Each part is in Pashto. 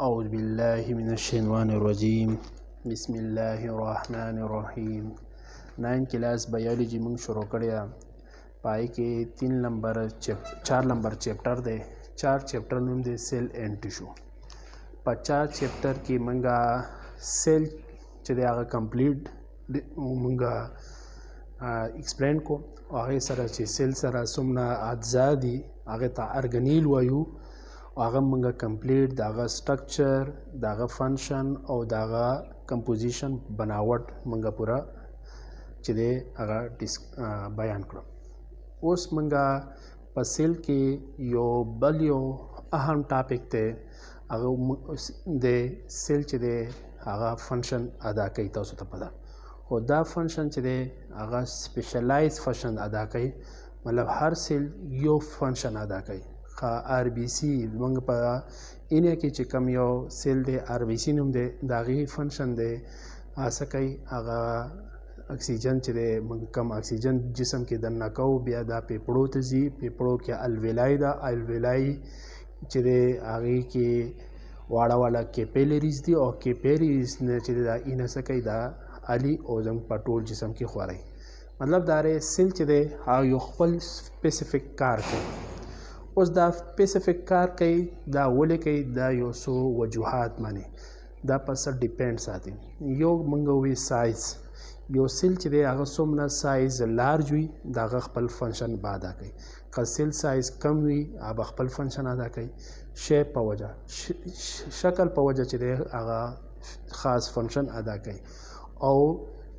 أعوذ بالله من الشیطان الرجیم بسم الله الرحمن الرحیم 9 کلاس بایولوجی موږ شروع کړی ده. پای کې 4 نمبر چیپټر دی. 4 چیپټر نوم دی سیل اینڈ ټیشو. په 4 چیپټر کې موږ سیل چې دی هغه کمپلیټ موږ ایکسپلین کو او هغه سره چې سیل سره څومره اجزا دي هغه ته ارګانیل وایو. هغه موږ کمپلیټ دغه سټرکچر دغه فنکشن او دغه کمپوزیشن بناوټ موږ پورا چې دی هغه بیان کړو. اوس موږ په سیل کې یو بل یو اهم ټاپک دی هغه د سیل چې دی هغه فنکشن ادا کوي. تاسو ته پته خو دا فنکشن چې دی هغه سپیشلایز فنکشن ادا کوي. مطلب هر سیل یو فنکشن ادا کوي. آر بی سی موږ په اینه کې چې کوم یو سیل دی آر بی سی نوم دی د هغې فنکشن دی څه کوي هغه اکسیجن چې دی موږ کم اکسیجن جسم کې دننه کوو بیا دا پیپړو ته ځي. پیپړو کې الویلای ده. الویلای چې دی هغې کې واړه واړه کیپیلریز دي او کیپیلریز نه چې دا اینه څه کوي دا الي او زموږ په ټول جسم کې خوروي. مطلب دا دی سیل چې دی هغه یو خپل سپیسیفیک کار کوي. اوس دا سپیسیفیک کار کوي دا ولې کوي دا یو څو وجوهات مني دا په څه ډیپینډ ساتي. یو موږ وی سایز. یو سیل چې دی هغه څومره سایز لارج وي د هغه خپل فنکشن به ادا کوي. که سیل سایز کم وي هغه خپل فنکشن ادا کوي. شیپ په وجه شکل په وجه چې دی هغه خاص فنکشن ادا کوي. او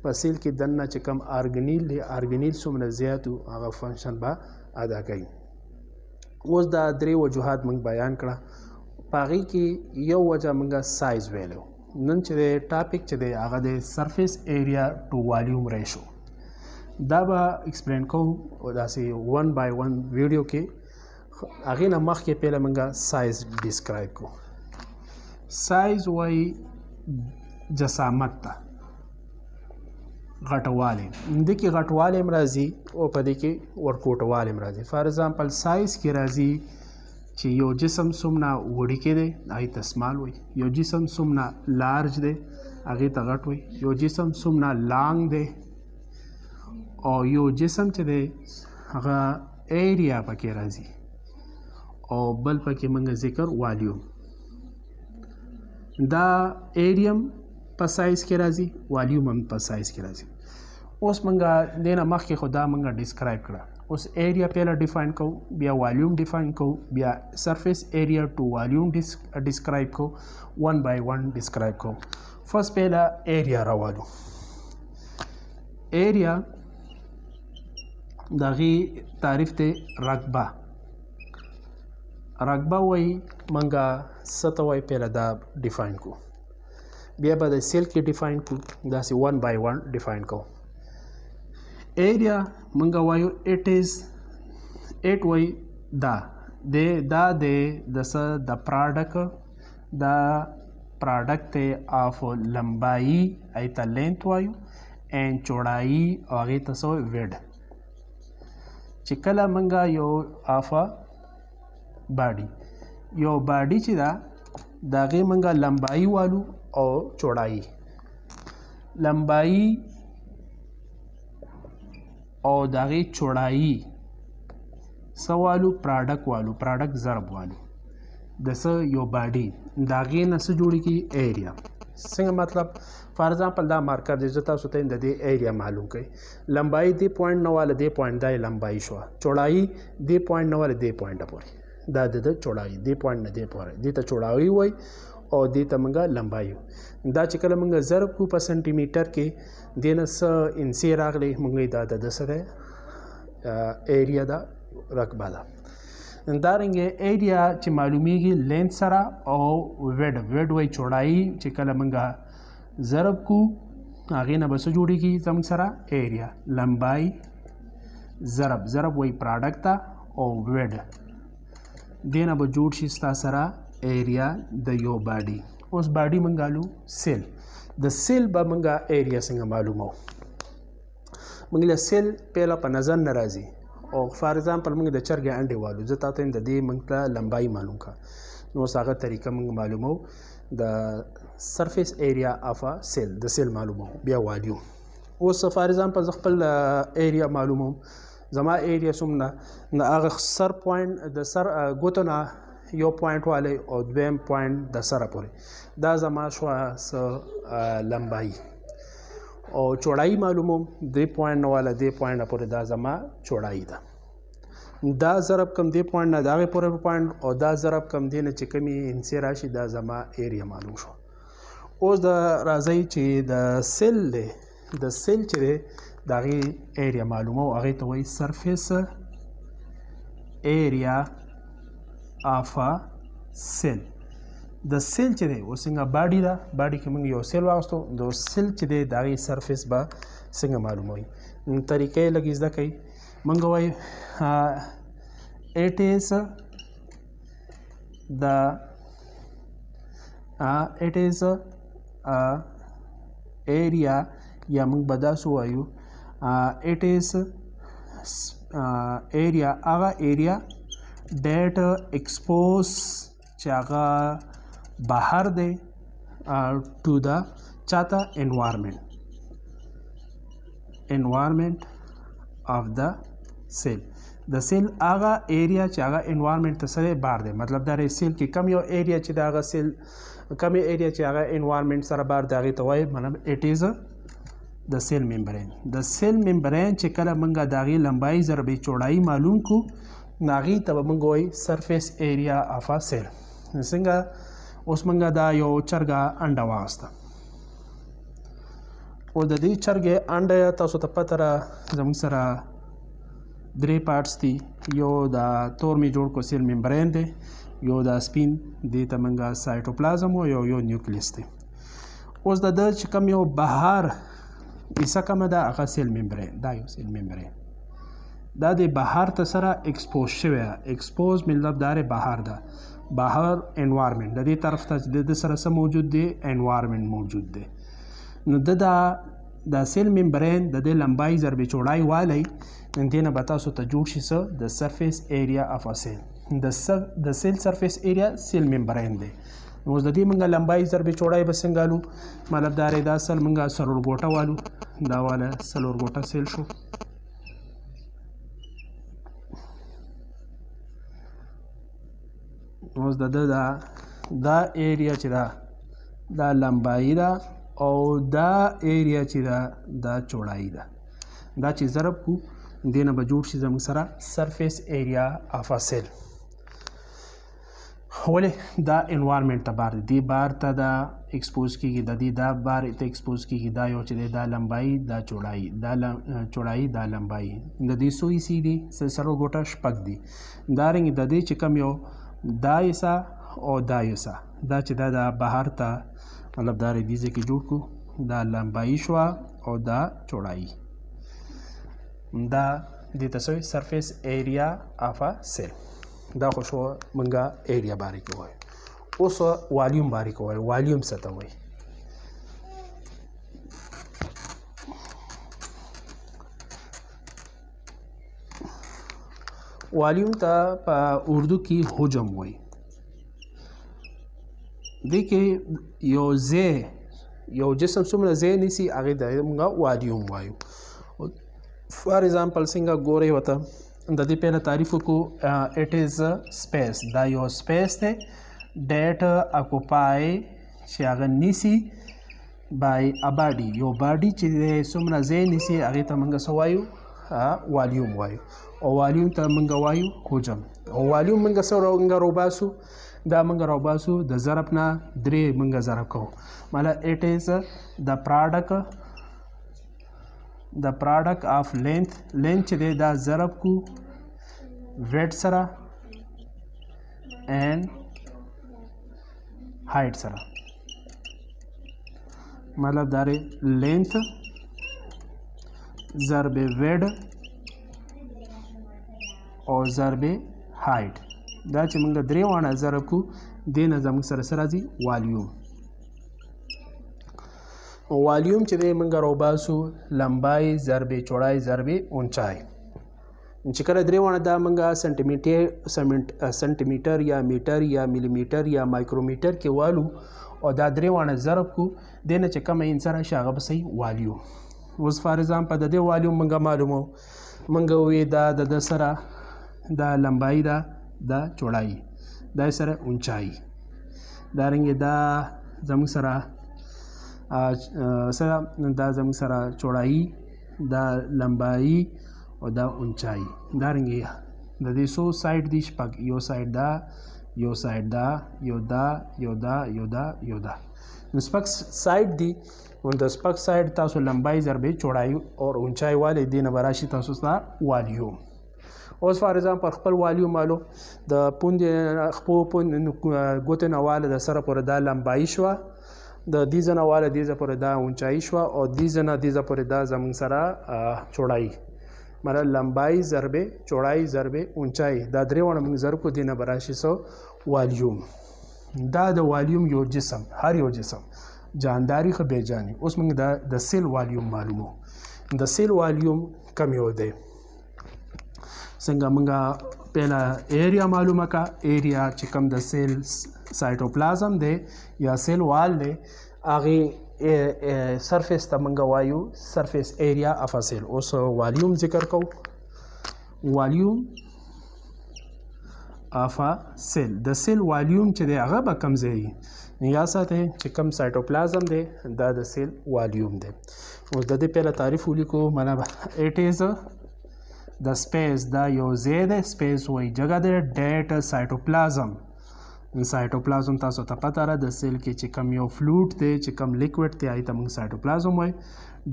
په سیل کې دننه چې کم ارګانیل دی ارګانیل څومره زیات هغه فنکشن به ادا کوي. اوس دا درې وجوهات موږ بیان کړه. په هغې کې یو وجه موږ سایز ویلو. نن چې دی ټاپک چې دی هغه د سرفیس ایریا ټو والیوم ریشو. دا به ایکسپلین کوو داسې 1 by 1 ویډیو کې. هغې نه مخکې پهله موږ سایز ډسکرایب کوو. سایز وایي جسامت ته غټوالی. د کې غټوالی هم راځي او په دې کې ورکوټوالی هم راځي. فار ایگزامپل سایز کې راځي چې یو جسم څومره وړوکی دی هغې ته سمال وایي. یو جسم څومره لارج دی هغې ته غټ وایي. یو جسم څومره لانګ دی او یو جسم چې دی هغه ایریا پکې راځي او بل پکې موږ ذکر والیوم. دا ایریم په سایز کې راځي والیوم هم په سایز کې راځي. اوس موږ دې نه مخکې خو دا موږ ډسکرایب کړه. اوس ایریا پهله ډیفاین کوو بیا والیوم ډیفاین کوو بیا سرفیس ایریا ټو والیوم ډسکرایب کوو 1 by 1 ډسکرایب کوو. فرست پهله ایریا راوالو. ایریا د هغې تعریف دی رقبه. رقبه وایي موږ څه ته وایي پهله دا ډیفاین کوو بیا به د سیل کې ډیفاین کړو داسې 1 by 1 ډیفاین کوو. ایریا موږ وایو ایټ وایي دا د څه د پراډکټ دی آف لمبایي هغې ته لینث وایو اینډ چوړایي او هغې ته څه وایو ویډ. چې کله موږ یو آف باډي یو باډي چې ده د هغې موږ لمبایي والو او چوړایي. لمبایي او د هغې چوړایي څه والو پراډکټ والو پراډکټ ضرب والو د څه یو باډي د هغې نه څه جوړېږي ایریا. څنګه مطلب فار ایگزامپل دا مارکر دی زه تاسو ته د دې ایریا معلوم کوي. لمبایي دې پوینټ نه واله دې پوینټ دا یې لمبایي شوه. چوړایي دې پوینټ نه واله دې پوینټه پورې دا د چوړایي دې پوینټ نه دې پورې دې ته چوړایي وایي او دې ته موږ لمبایي. دا چې کله موږ ضرب کړو په سنټي میټر کې دې نه څه انسي راغلی موږ دا د څه دی ایریا ده رقبه ده. دارنګه ایریا چې معلومیږي لینث سره او ویډ وایي چوړایي چې کله موږ ضرب کو هغې نه به څه جوړېږي زموږ سره ایریا. لمبایي ضرب وایي پراډکټ ته او ویډ دې نه به جوړ شي ستا سره ایریا د یو باډي. اوس باډي موږ الو سیل. د سیل به موږ ایریا څنګه معلومو. موږ له سیل پهله په نظر نه راځي او فار ایگزامپل موږ د چرګې انډې والو زه تاته د دې موږ ته لمبایي معلوم کا نو اوس هغه طریقه موږ معلومو د سرفیس ایریا اف ا سیل د سیل معلومو بیا والیو اوس فار ایگزامپل زه خپل ایریا معلوموم زما ایریا څومره د هغه سر پوینټ د سر ګوتو نه یو پوینټ والی او دویم پوینټ د سره پورې دا زما شوه لمبایي او چوړایي معلوموم دې پوینټ نه والا دې پوینټ نه پورې دا زما چوړایي ده دا ضرب کم دې پوینټ نه د هغې پورې پوینټ او دا ضرب کم دې نه چې کومې انسې راشي دا زما ایریا معلوم شو اوس د راځئ چې د سیل دی د سیل چې دی د هغې ایریا معلومه او هغې ته وایي سرفیس ایریا آف سیل د سیل چې دی اوس څنګه باډي ده باډي کې موږ یو سیل واغستو د سیل چې دی د هغې سرفیس به څنګه معلوموي طریقه یې لږ زده کوي موږ وایو it is area یا موږ به داسې وایو it is area هغه area that expose چې هغه بهر دی to the چاته environment of the cell د سیل هغه ایریا چې هغه انوایرمنټ ته سره بار دی مطلب دا سیل کې کم یو ایریا چې د هغه سیل کم ایریا چې هغه انوایرمنټ سره بار دی هغې ته وایي مطلب اټ از د سیل ممبرین د سیل ممبرین چې کله موږ د هغې لمبایي ضربې چوړایي معلوم کړو نو هغې ته به موږ وایي سرفیس ایریا اف ا سیل څنګه اوس موږ دا یو چرګه انډه واغسته او د دې چرګې انډه تاسو ته پته را زموږ سره درې پارټس دي یو د تور می جوړ کو سیل ممبرین دی یو د سپین دې ته موږ سایټوپلازم او یو نیوکلیس دی اوس د چې کوم یو بهر حصه کومه ده هغه سیل ممبرین دا یو سیل ممبرین دا د بهر ته سره ایکسپوز شوی ایکسپوز مطلب دا بهر ده بهر انوایرمنټ د دې طرف ته د سره څه موجود دی انوایرمنټ موجود دی نو د سیل ممبرین د دې لمبایي ضربې چوړایي والی دې نه به تاسو ته جوړ شي څه د سرفیس ایریا اف ا سیل د سیل سرفیس ایریا سیل ممبرین دی اوس د دې موږ لمبایي ضربې چوړایي به څنګه الو مطلب دا دا سل موږ څلور ګوټه والو دا والا څلور ګوټه سیل شو اوس د دا ایریا چې دا لمبایي ده او دا ایریا چې دا چوړایي ده دا چې ضرب کو دې نه به جوړ شي زموږ سره سرفیس ایریا اف ا سیل ولې دا انوایرمنټ ته بار دی دې بار ته دا ایکسپوز کېږي د دې دا بار ته ایکسپوز کېږي دا یو چې دی دا لمبایي دا چوړایي چوړایي دا لمبایي د دې څو حصې دي څلور ګوټه شپږ دي دارنګې د دې چې کوم یو دا حصه او دا حصه دا چې دا بهر ته مطلب دا دې ځای کې جوړ کړو دا لمبایي شوه او دا چوړایي دا دې ته څه سرفیس ایریا اف ا سیل دا خو شو منګه ایریا باره کې وایو اوس والیوم باره کې وایو والیوم څه ته وایي والیوم ته په اردو کې حجم وایي دې کې یو جسم څومره ځای نیسي هغې ته موږ والیوم وایو فار ایگزامپل څنګه ګورئ ورته د دې پهله تعریف وکړو اټ از سپیس دا یو سپیس دی ډیټ اکوپای چې هغه نیسي بای ا باډي یو باډي چې څومره ځای نیسي هغې ته موږ څه وایو والیوم وایو او والیوم ته موږ وایو حجم او والیوم موږ څه روباسو دا موږ روباسو د ضرب نه درې موږ ضرب کوو مطلب اټ از د پراډکټ آف لینث چې دی دا ضرب کو ویډ سره اینڈ هایټ سره مطلب دا لینث ضرب ویډ او ضرب هایټ دا چې موږ درې واړه ضرب کو دې نه زموږ سره څه راځي والیوم والیوم چې دی موږ روباسو لمبای ضرب چوړای ضرب اونچای چې کله درې واړه دا موږ سنټیمیټر یا میټر یا میلیمیټر یا مایکرومیټر کې والو او دا درې واړه ضرب کو دې نه چې کومه انسر راشي هغه به صحیح والیو. اوس فار ایگزامپل د دې والیوم موږ معلومو موږ ووی دا د سره دا لمبایي ده دا چوړایي دا سره اونچایي دارنګه دا زموږ سره دا زموږ سره چوړایي دا لمبایي او دا اونچایي دارنګه د دې څو سایډ دي شپږ یو سایډ دا یو سایډ دا یو دا یو دا یو دا یو دا نو شپږ سایډ دي نو د شپږ سایډ تاسو لمبایي ضربې چوړایي او اونچایي والي دې نه به راشي تاسو ته والیوم. اوس فار ایگزامپل خپل والیوم معلوم د پوندې ګوتې نه واله د سره پورې دا لمبایي شوه د دې ځای نه واله دې ځای پورې دا اونچایي شوه او دې ځای نه دې ځای پورې دا زموږ سره چوړایي مطلب لمبایي ضربې چوړایي ضربې اونچایي دا درې واړه موږ ضرب کړو دې نه به راشي والیوم. دا د والیوم یو جسم هر یو جسم جانداری خو بې جاني. اوس موږ د سیل والیوم معلومو د سیل والیوم کم یو دی څنګه موږ پهلا ایریا معلومه کا ایریا چې کوم د سیل سایټوپلازم دی یا سیل وال دی هغې سرفیس ته موږ وایو سرفیس ایریا اف ا سیل. اوس والیوم ذکر کوو والیوم اف ا سیل د سیل والیوم چې دی هغه به کم ځای یا ساتئ چې کوم سایټوپلازم دی دا د سیل والیوم دی. اوس د دې پهله تعریف ولیکو مطلب اټ از د سپیس دا یو ځای دی سپیس وایي جګه دی ډیټ سایټوپلازم سایټوپلازم تاسو ته پته ده د سیل کې چې کم یو فلوټ دی چې کم لیکوډ دی هغې ته موږ سایټوپلازم وایي.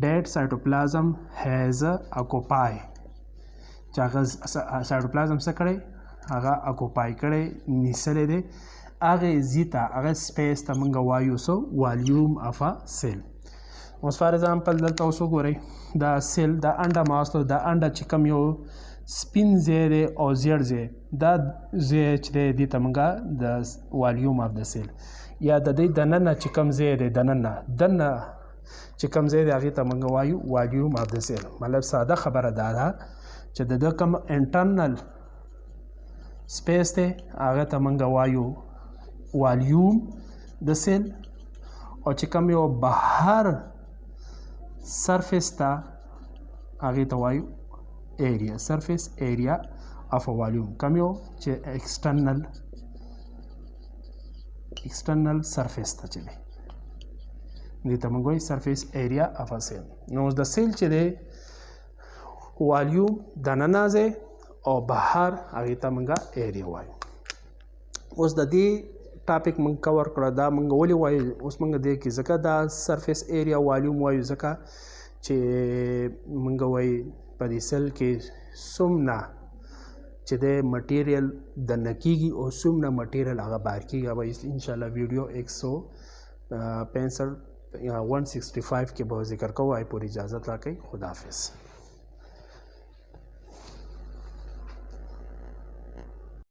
ډیټ سایټوپلازم هیز اکوپای چې هغه سایټوپلازم څه کړی هغه اکوپای کړی نیسلی دی هغې ځي ته هغه سپیس ته موږ وایو والیوم اف ا سیل. اوس فار ایگزامپل دلته اوس وګورئ دا سیل دا انډه ماستو دا انډه چې کوم یو سپین ځای دی او زیړ ځای دا ځای چې دی دې ته موږ د والیوم اف د سیل یا د دې دننه چې کوم ځای دی دننه چې کوم ځای دی هغې ته موږ وایو والیوم اف د سیل. مطلب ساده خبره دا ده چې د ده کوم انټرنل سپیس دی هغه ته موږ وایو والیوم د سیل او چې کوم یو بهر سرفیس ته هغې ته وایو ایریا سرفیس ایریا اف والیوم کوم یو چې ایکسټرنل سرفیس ته چې دی دې ته موږ وایو سرفیس ایریا اف سیل. نو د سیل چې دی والیوم دننه ځای او بهر هغې ته موږ ایریا وایو. اوس د دې ټاپک موږ کور کړه دا موږ ولې وایو اوس موږ دې کې ځکه دا سرفیس ایریا والیوم وایو ځکه چې موږ وایو په دې سیل کې څومره چې د مټیریل دننه کېږي او څومره مټیریل هغه بهر کېږي هغه به انشاءالله ویډیو 165 یا 165 کې به ذکر کوو. پورې اجازت راکوئ. خداحافظ.